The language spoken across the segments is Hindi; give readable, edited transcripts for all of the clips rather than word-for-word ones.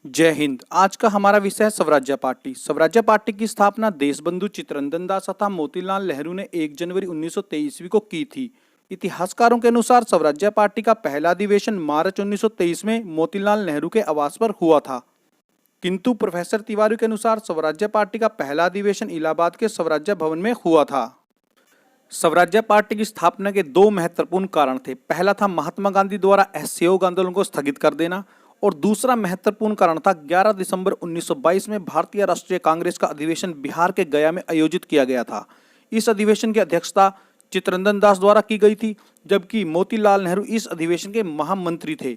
जय हिंद। आज का हमारा विषय है स्वराज्य पार्टी। स्वराज्य पार्टी की स्थापना देशबंधु चित्तरंजन दास तथा मोतीलाल नेहरू ने 1 जनवरी 1923 ईस्वी को की थी। इतिहासकारों के अनुसार स्वराज्य पार्टी का पहला अधिवेशन मार्च 1923 में मोतीलाल नेहरू के आवास पर हुआ था, किंतु प्रोफेसर तिवारी के अनुसार स्वराज्य पार्टी का पहला अधिवेशन इलाहाबाद के स्वराज्य भवन में हुआ था। स्वराज्य पार्टी की स्थापना के दो महत्वपूर्ण कारण थे। पहला था महात्मा गांधी द्वारा असहयोग आंदोलन को स्थगित कर देना, और दूसरा महत्वपूर्ण कारण था 11 दिसंबर 1922 में भारतीय राष्ट्रीय कांग्रेस का अधिवेशन बिहार के गया में आयोजित किया गया था। इस अधिवेशन की अध्यक्षता चित्तरंजन दास द्वारा की गई थी, जबकि मोतीलाल नेहरू इस अधिवेशन के महामंत्री थे।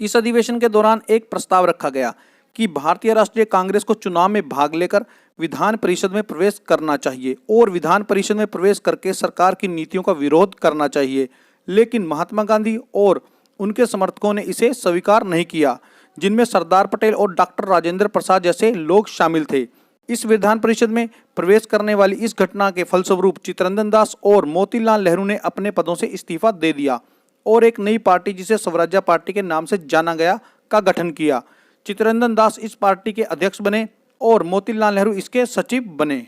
इस अधिवेशन के दौरान एक प्रस्ताव रखा गया कि भारतीय राष्ट्रीय कांग्रेस को चुनाव में भाग लेकर विधान परिषद में प्रवेश करना चाहिए और विधान परिषद में प्रवेश करके सरकार की नीतियों का विरोध करना चाहिए, लेकिन महात्मा गांधी और उनके समर्थकों ने इसे स्वीकार नहीं किया, जिनमें सरदार पटेल और डॉक्टर राजेंद्र प्रसाद जैसे लोग शामिल थे। इस विधान परिषद में प्रवेश करने वाली इस घटना के फलस्वरूप चित्तरंजन दास और मोतीलाल नेहरू ने अपने पदों से इस्तीफा दे दिया और एक नई पार्टी, जिसे स्वराज्य पार्टी के नाम से जाना गया, का गठन किया। चित्तरंजन दास इस पार्टी के अध्यक्ष बने और मोतीलाल नेहरू इसके सचिव बने।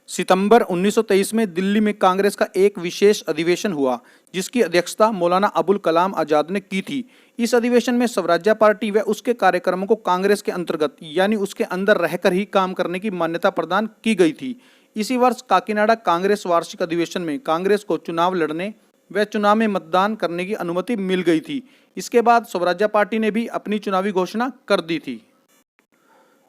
सितंबर 1923 में दिल्ली में कांग्रेस का एक विशेष अधिवेशन हुआ, जिसकी अध्यक्षता मौलाना अबुल कलाम आजाद ने की थी। इस अधिवेशन में स्वराज्य पार्टी व उसके कार्यक्रमों को कांग्रेस के अंतर्गत यानी उसके अंदर रहकर ही काम करने की मान्यता प्रदान की गई थी। इसी वर्ष काकीनाडा कांग्रेस वार्षिक अधिवेशन में कांग्रेस को चुनाव लड़ने व चुनाव में मतदान करने की अनुमति मिल गई थी। इसके बाद स्वराज्य पार्टी ने भी अपनी चुनावी घोषणा कर दी थी।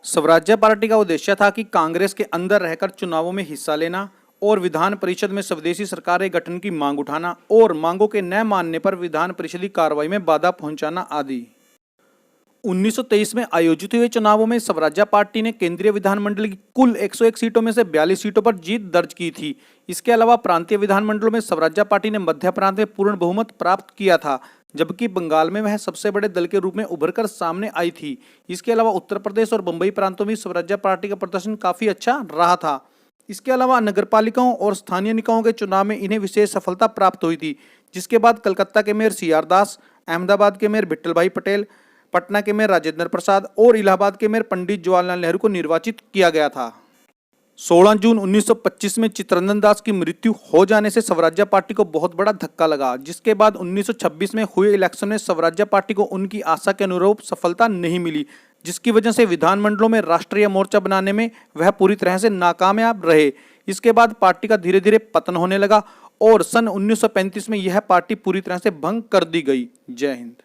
स्वराज्य पार्टी का उद्देश्य था कि कांग्रेस के अंदर रहकर चुनावों में हिस्सा लेना और विधान परिषद में स्वदेशी सरकारें गठन की मांग उठाना और मांगों के न मानने पर विधान परिषदीय कार्रवाई में बाधा पहुंचाना आदि। 1923 में आयोजित हुए चुनावों में स्वराज्य पार्टी ने केंद्रीय विधानमंडल की कुल 101 सीटों में से 42 सीटों पर जीत दर्ज की थी। इसके अलावा प्रांतीय विधानमंडलों में स्वराज्य पार्टी ने मध्य प्रांत में पूर्ण बहुमत प्राप्त किया था, जबकि बंगाल में वह सबसे बड़े दल के रूप में उभरकर सामने आई थी। इसके अलावा उत्तर प्रदेश और बंबई प्रांतों में स्वराज्य पार्टी का प्रदर्शन काफी अच्छा रहा था। इसके अलावा नगरपालिकाओं और स्थानीय निकायों के चुनाव में इन्हें विशेष सफलता प्राप्त हुई थी, जिसके बाद कलकत्ता के मेयर सी आर दास, अहमदाबाद के मेयर विट्ठल भाई पटेल, पटना के मेयर राजेंद्र प्रसाद और इलाहाबाद के मेयर पंडित जवाहरलाल नेहरू को निर्वाचित किया गया था। 16 जून 1925 में चित्तरंजन दास की मृत्यु हो जाने से स्वराज्य पार्टी को बहुत बड़ा धक्का लगा, जिसके बाद 1926 में हुए इलेक्शन में स्वराज्य पार्टी को उनकी आशा के अनुरूप सफलता नहीं मिली, जिसकी वजह से विधानमंडलों में राष्ट्रीय मोर्चा बनाने में वह पूरी तरह से नाकामयाब रहे। इसके बाद पार्टी का धीरे धीरे पतन होने लगा और सन 1935 में यह पार्टी पूरी तरह से भंग कर दी गई। जय हिंद।